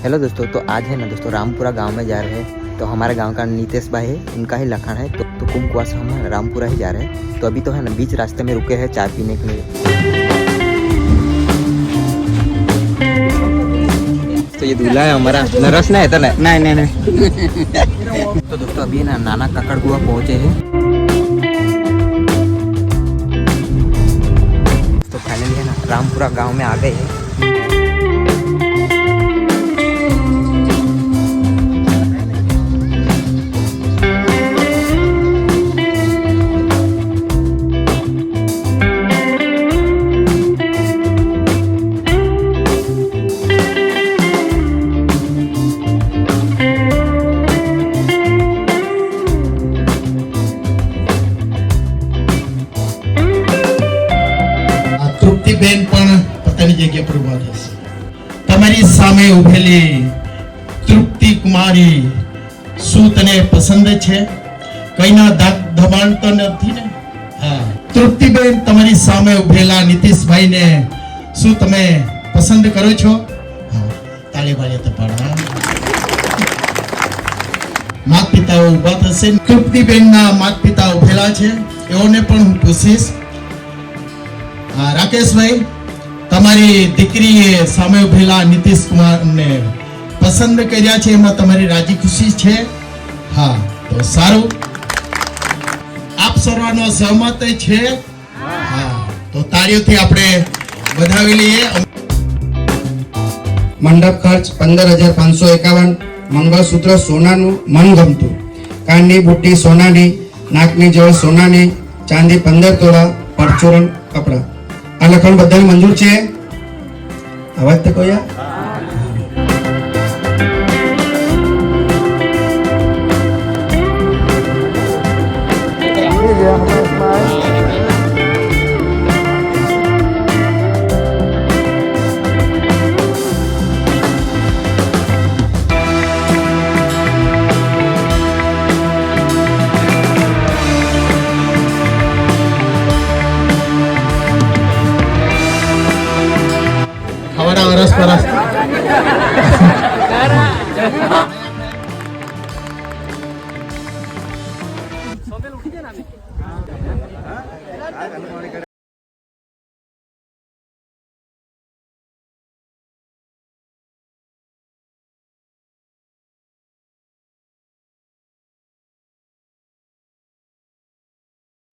Hello दोस्तों, तो आज है ना दोस्तों रामपुरा गांव में जा रहे हैं। तो हमारे गांव का नीतेश भाई है, इनका ही लखन है। तो कुमकुआ से हम रामपुरा ही जा रहे हैं। तो अभी तो है ना बीच रास्ते में रुके हैं चाय पीने के लिए। तो ये दूल्हा है हमारा, नरस ना है तो नहीं। तो दोस्तों अभी ना नाना काकड़कुआ पहुंचे हैं। तो फाइनली है ना रामपुरा गांव में आ गए हैं। બેન પણ પોતાની જગ્યા પર ઉભા થશે। તમારી સામે ઉભેલી તૃપ્તિ કુમારી શું તને પસંદ છે? કઈના દાગ ધબાણ તો નથી ને? હા, તૃપ્તિબેન તમારી સામે ઉભેલા નીતિશભાઈને શું તમે પસંદ કરો છો? હા, તાળી વાળી તો પાડવા। માતા પિતાઓ ઉભા થશે। તૃપ્તિબેનના માતા પિતા ઉભેલા છે, એઓને પણ હું પૂછીશ। राकेश भाई, तमारी दीकरी सामे उभेला नीतीश कुमार ने पसंद कर्या छे, एमां तमारी राजी खुशी छे? हाँ, तो सारू। आप सर्वनो सहमत छे? हाँ, तो ताळीओथी आपणे વધાવી લઈએ। મંડપ ખર્ચ 15,551। મંગળસૂત્ર સોનાનું મનગમતું, કાનની બુટ્ટી સોનાની, નાકની જળ સોનાની, ચાંદી 15 તોલા, પરચુરણ કપડા। આ લખણ બધાને મંજૂર છે? અવાજ તો કોઈ વરસ પરસ